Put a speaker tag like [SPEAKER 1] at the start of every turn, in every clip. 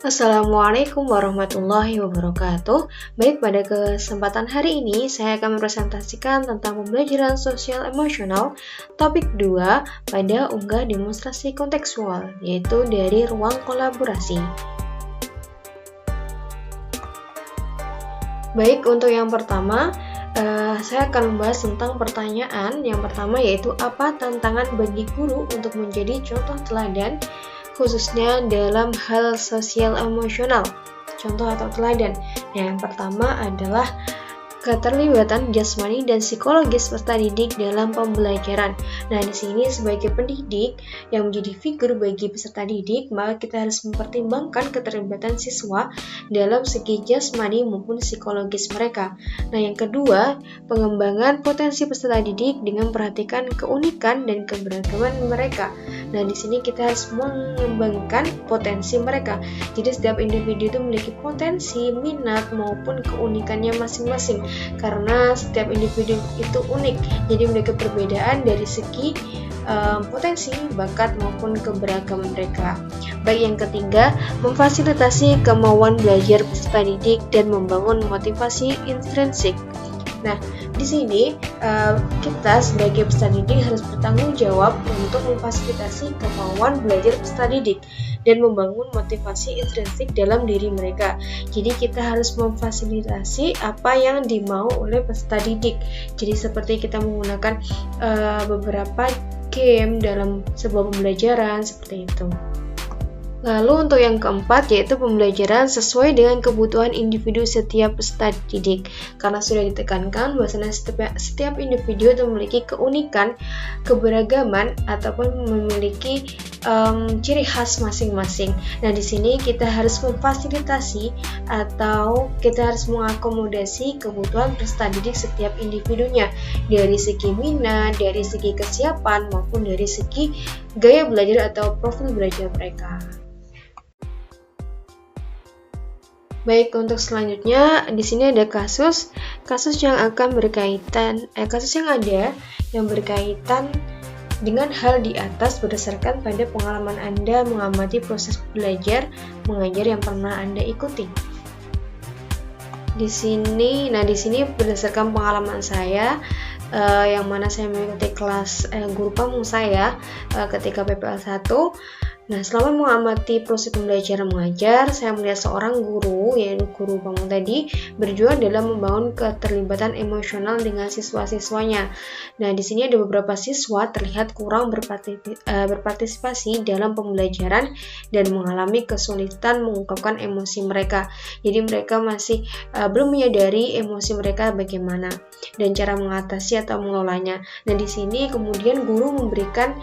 [SPEAKER 1] Assalamualaikum warahmatullahi wabarakatuh. Baik, pada kesempatan hari ini saya akan mempresentasikan tentang pembelajaran sosial emosional topik 2 pada unggah demonstrasi kontekstual, yaitu dari ruang kolaborasi. Baik, untuk yang pertama, saya akan membahas tentang pertanyaan yang pertama, yaitu apa tantangan bagi guru untuk menjadi contoh teladan khususnya dalam hal sosial emosional. Contoh atau teladan. Yang pertama adalah keterlibatan jasmani dan psikologis peserta didik dalam pembelajaran. Nah, di sini sebagai pendidik yang menjadi figur bagi peserta didik, maka kita harus mempertimbangkan keterlibatan siswa dalam segi jasmani maupun psikologis mereka. Nah, yang kedua, pengembangan potensi peserta didik dengan memperhatikan keunikan dan keberagaman mereka. Nah, di sini kita harus mengembangkan potensi mereka. Jadi setiap individu itu memiliki potensi, minat maupun keunikannya masing-masing. Karena setiap individu itu unik, jadi memiliki perbedaan dari segi potensi, bakat maupun keberagaman mereka. Baik, yang ketiga, memfasilitasi kemauan belajar peserta didik dan membangun motivasi intrinsik. Nah, di sini kita sebagai peserta didik harus bertanggung jawab untuk memfasilitasi kemauan belajar peserta didik dan membangun motivasi intrinsik dalam diri mereka. Jadi kita harus memfasilitasi apa yang dimau oleh peserta didik. Jadi seperti kita menggunakan beberapa game dalam sebuah pembelajaran seperti itu. Lalu untuk yang keempat, yaitu pembelajaran sesuai dengan kebutuhan individu setiap peserta didik. Karena sudah ditekankan bahwasanya setiap individu itu memiliki keunikan, keberagaman ataupun memiliki ciri khas masing-masing. Nah, di sini kita harus memfasilitasi atau kita harus mengakomodasi kebutuhan peserta didik setiap individunya dari segi minat, dari segi kesiapan maupun dari segi gaya belajar atau profil belajar mereka. Baik, untuk selanjutnya di sini ada kasus yang akan berkaitan yang berkaitan dengan hal di atas berdasarkan pada pengalaman Anda mengamati proses belajar mengajar yang pernah Anda ikuti. Di sini berdasarkan pengalaman saya yang mana saya mengikuti kelas guru pamung saya ketika PPL 1. Nah, selama mengamati proses pembelajaran mengajar, saya melihat seorang guru, yaitu guru pamung tadi, berjuang dalam membangun keterlibatan emosional dengan siswa-siswanya. Nah, di sini ada beberapa siswa terlihat kurang berpartisipasi dalam pembelajaran dan mengalami kesulitan mengungkapkan emosi mereka. Jadi mereka masih belum menyadari emosi mereka bagaimana dan cara mengatasi atau mengelolanya. Nah, di sini kemudian guru memberikan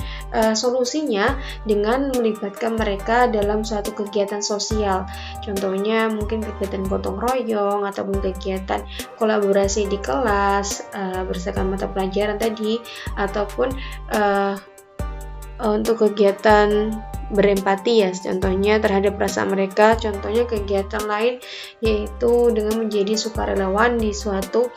[SPEAKER 1] solusinya dengan melibatkan mereka dalam suatu kegiatan sosial. Contohnya mungkin kegiatan gotong royong ataupun kegiatan kolaborasi di kelas berdasarkan mata pelajaran tadi, ataupun untuk kegiatan berempati ya, contohnya terhadap perasaan mereka. Contohnya kegiatan lain yaitu dengan menjadi sukarelawan di suatu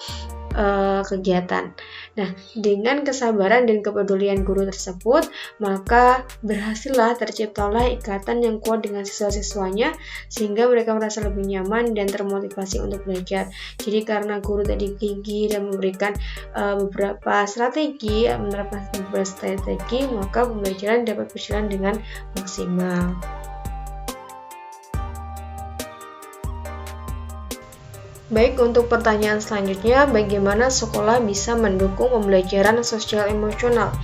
[SPEAKER 1] kegiatan. Nah, dengan kesabaran dan kepedulian guru tersebut, maka berhasillah terciptalah ikatan yang kuat dengan siswa-siswanya sehingga mereka merasa lebih nyaman dan termotivasi untuk belajar. Jadi karena guru tadi gigih dan memberikan menerapkan beberapa strategi, maka pembelajaran dapat berjalan dengan maksimal. Baik, untuk pertanyaan selanjutnya, bagaimana sekolah bisa mendukung pembelajaran sosial emosional?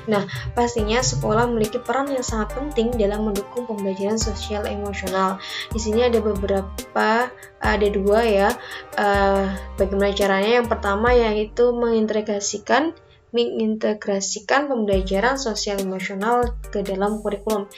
[SPEAKER 1] Nah, pastinya sekolah memiliki peran yang sangat penting dalam mendukung pembelajaran sosial emosional. Di sini ada dua ya. Bagaimana caranya? Yang pertama yaitu mengintegrasikan pembelajaran sosial emosional ke dalam kurikulum.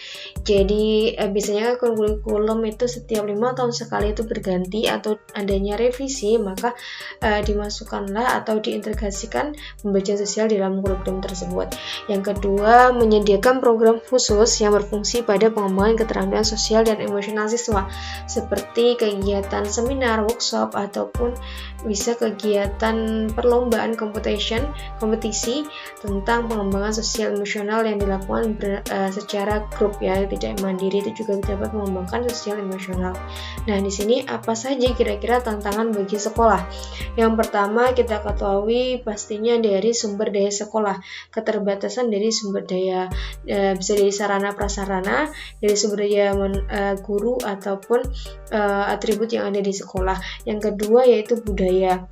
[SPEAKER 1] Jadi biasanya kurikulum itu setiap 5 tahun sekali itu berganti atau adanya revisi, maka dimasukkanlah atau diintegrasikan pembelajaran sosial dalam kurikulum tersebut. Yang kedua, menyediakan program khusus yang berfungsi pada pengembangan keterampilan sosial dan emosional siswa, seperti kegiatan seminar, workshop, ataupun bisa kegiatan perlombaan kompetisi berisi tentang pengembangan sosial emosional yang dilakukan secara grup ya, tidak mandiri, itu juga dapat mengembangkan sosial emosional. Nah, di sini apa saja kira-kira tantangan bagi sekolah? Yang pertama kita ketahui pastinya dari sumber daya sekolah, keterbatasan dari sumber daya, bisa dari sarana prasarana, dari sumber daya guru ataupun atribut yang ada di sekolah. Yang kedua yaitu budaya.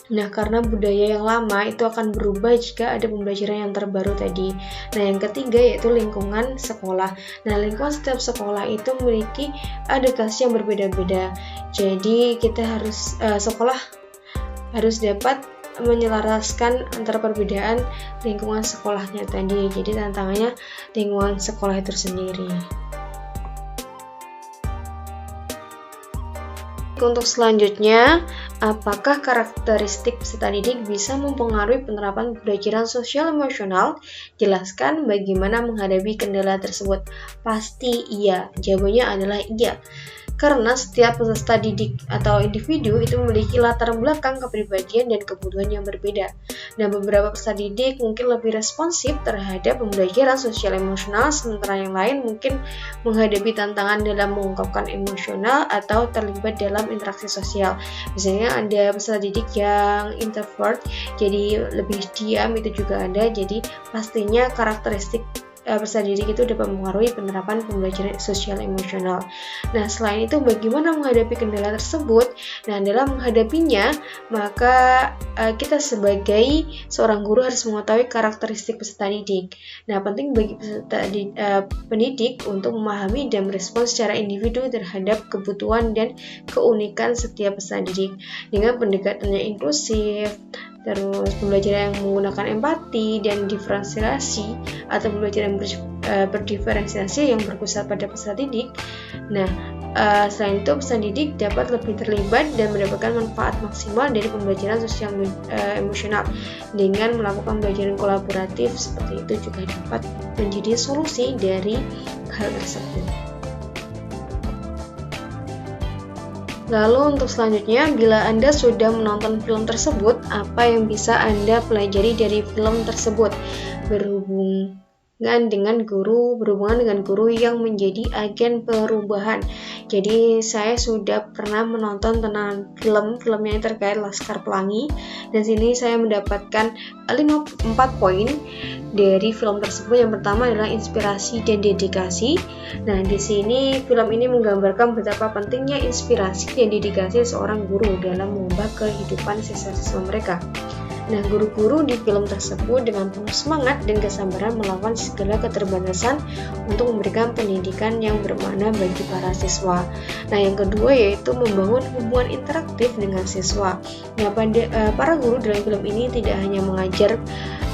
[SPEAKER 1] Nah, karena budaya yang lama itu akan berubah jika ada pembelajaran yang terbaru tadi. Nah, yang ketiga yaitu lingkungan sekolah. Nah, lingkungan setiap sekolah itu memiliki adaptasi yang berbeda-beda. Jadi, kita sekolah harus dapat menyelaraskan antara perbedaan lingkungan sekolahnya tadi. Jadi, tantangannya lingkungan sekolah itu sendiri. Untuk selanjutnya, apakah karakteristik peserta didik bisa mempengaruhi penerapan pembelajaran sosial emosional? Jelaskan bagaimana menghadapi kendala tersebut. Pasti iya, jawabannya adalah iya. Karena setiap peserta didik atau individu itu memiliki latar belakang kepribadian dan kebutuhan yang berbeda. Nah, beberapa peserta didik mungkin lebih responsif terhadap pembelajaran sosial emosional, sementara yang lain mungkin menghadapi tantangan dalam mengungkapkan emosional atau terlibat dalam interaksi sosial. Misalnya ada peserta didik yang introvert, jadi lebih diam, itu juga ada. Jadi pastinya karakteristik peserta didik itu dapat mempengaruhi penerapan pembelajaran sosial emosional. Nah, selain itu bagaimana menghadapi kendala tersebut? Nah, dalam menghadapinya, maka kita sebagai seorang guru harus mengetahui karakteristik peserta didik. Nah, penting bagi peserta pendidik untuk memahami dan merespons secara individu terhadap kebutuhan dan keunikan setiap peserta didik dengan pendekatannya inklusif, terus pembelajaran yang menggunakan empati dan diferensiasi atau pembelajaran berdiferensiasi yang berpusat pada peserta didik. Nah, selain itu peserta didik dapat lebih terlibat dan mendapatkan manfaat maksimal dari pembelajaran sosial emosional dengan melakukan pembelajaran kolaboratif. Seperti itu juga dapat menjadi solusi dari hal tersebut. Lalu untuk selanjutnya, bila Anda sudah menonton film tersebut, apa yang bisa Anda pelajari dari film tersebut? Berhubungan dengan guru yang menjadi agen perubahan. Jadi saya sudah pernah menonton tentang film yang terkait Laskar Pelangi, dan sini saya mendapatkan 4 poin dari film tersebut. Yang pertama adalah inspirasi dan dedikasi. Nah, di sini film ini menggambarkan betapa pentingnya inspirasi dan dedikasi seorang guru dalam mengubah kehidupan siswa-siswa mereka. Nah, guru-guru di film tersebut dengan penuh semangat dan kesabaran melawan segala keterbatasan untuk memberikan pendidikan yang bermakna bagi para siswa. Nah, yang kedua yaitu membangun hubungan interaktif dengan siswa. Nah, para guru dalam film ini tidak hanya mengajar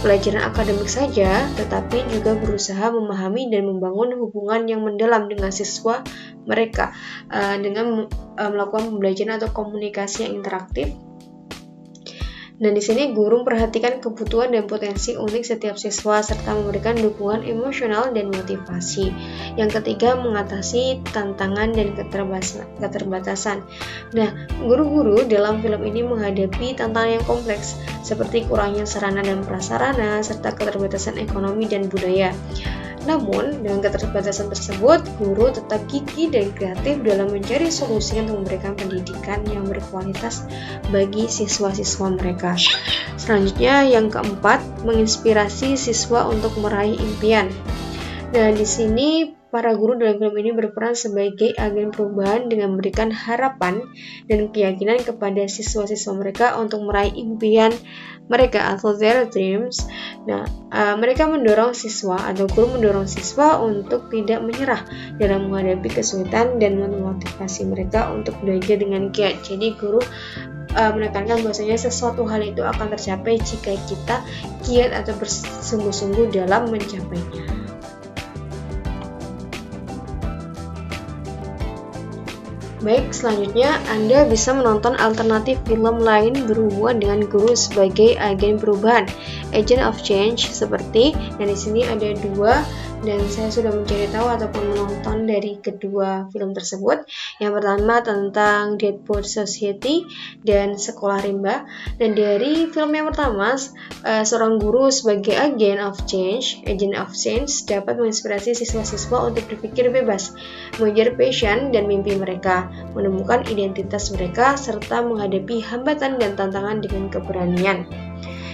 [SPEAKER 1] pelajaran akademik saja, tetapi juga berusaha memahami dan membangun hubungan yang mendalam dengan siswa mereka dengan melakukan pembelajaran atau komunikasi yang interaktif. Nah, di sini guru memperhatikan kebutuhan dan potensi unik setiap siswa serta memberikan dukungan emosional dan motivasi. Yang ketiga, mengatasi tantangan dan keterbatasan. Nah, guru-guru dalam film ini menghadapi tantangan yang kompleks seperti kurangnya sarana dan prasarana serta keterbatasan ekonomi dan budaya. Namun, dengan keterbatasan tersebut, guru tetap gigih dan kreatif dalam mencari solusi untuk memberikan pendidikan yang berkualitas bagi siswa-siswa mereka. Selanjutnya, yang keempat, menginspirasi siswa untuk meraih impian. Nah, di sini para guru dalam film ini berperan sebagai agen perubahan dengan memberikan harapan dan keyakinan kepada siswa-siswa mereka untuk meraih impian mereka atau their dreams. Nah, mereka mendorong siswa atau guru mendorong siswa untuk tidak menyerah dalam menghadapi kesulitan dan memotivasi mereka untuk belajar dengan giat. Jadi guru menekankan bahwasanya sesuatu hal itu akan tercapai jika kita giat atau bersungguh-sungguh dalam mencapainya. Baik, selanjutnya Anda bisa menonton alternatif film lain berhubungan dengan guru sebagai agen perubahan, agent of change seperti, dan di sini ada 2 dan saya sudah mencari tahu ataupun menonton dari kedua film tersebut. Yang pertama tentang Dead Poets Society dan Sekolah Rimba. Dan dari film yang pertama, seorang guru sebagai agent of change dapat menginspirasi siswa-siswa untuk berpikir bebas, mengejar passion dan mimpi mereka, menemukan identitas mereka, serta menghadapi hambatan dan tantangan dengan keberanian.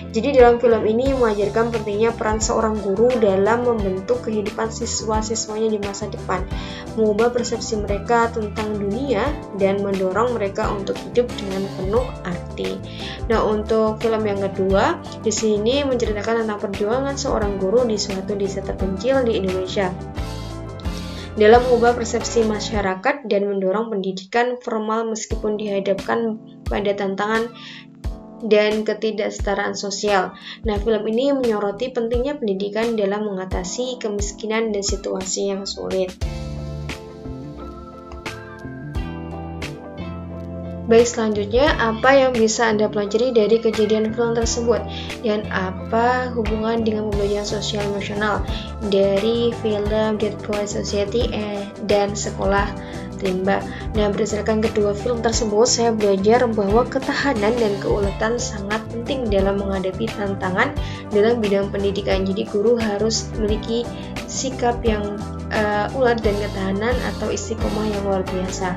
[SPEAKER 1] Jadi dalam film ini mengajarkan pentingnya peran seorang guru dalam membentuk kehidupan siswa-siswanya di masa depan, mengubah persepsi mereka tentang dunia, dan mendorong mereka untuk hidup dengan penuh arti. Nah, untuk film yang kedua, di sini menceritakan tentang perjuangan seorang guru di suatu desa terpencil di Indonesia dalam mengubah persepsi masyarakat dan mendorong pendidikan formal meskipun dihadapkan pada tantangan dan ketidaksetaraan sosial. Nah, film ini menyoroti pentingnya pendidikan dalam mengatasi kemiskinan dan situasi yang sulit. Baik, selanjutnya apa yang bisa Anda pelajari dari kejadian film tersebut dan apa hubungan dengan pembelajaran sosial emosional dari film Dead Poets Society dan Sekolah Rimba. Nah, berdasarkan kedua film tersebut, saya belajar bahwa ketahanan dan keuletan sangat penting dalam menghadapi tantangan dalam bidang pendidikan. Jadi, guru harus memiliki sikap yang ulet dan ketahanan atau istiqomah yang luar biasa.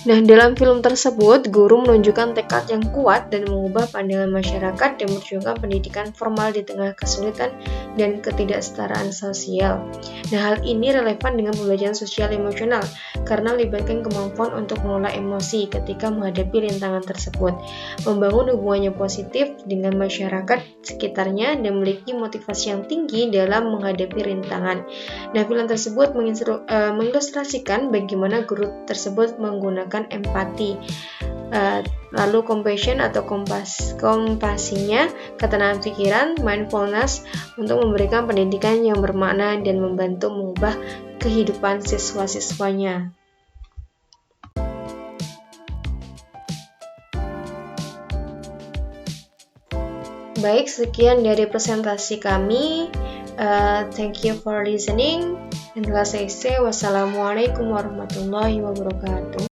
[SPEAKER 1] Nah, dalam film tersebut, guru menunjukkan tekad yang kuat dan mengubah pandangan masyarakat dan memperjuangkan pendidikan formal di tengah kesulitan dan ketidaksetaraan sosial. Nah, hal ini relevan dengan pembelajaran sosial emosional karena melibatkan kemampuan untuk mengelola emosi ketika menghadapi rintangan tersebut, membangun hubungan yang positif dengan masyarakat sekitarnya, dan memiliki motivasi yang tinggi dalam menghadapi rintangan. Nah, film tersebut mengilustrasikan bagaimana guru tersebut menggunakan empati, lalu compassion atau kompasinya, ketenangan pikiran, mindfulness untuk memberikan pendidikan yang bermakna dan membantu mengubah kehidupan siswa-siswanya. Baik, sekian dari presentasi kami. Thank you for listening. And as I say, wassalamualaikum warahmatullahi wabarakatuh.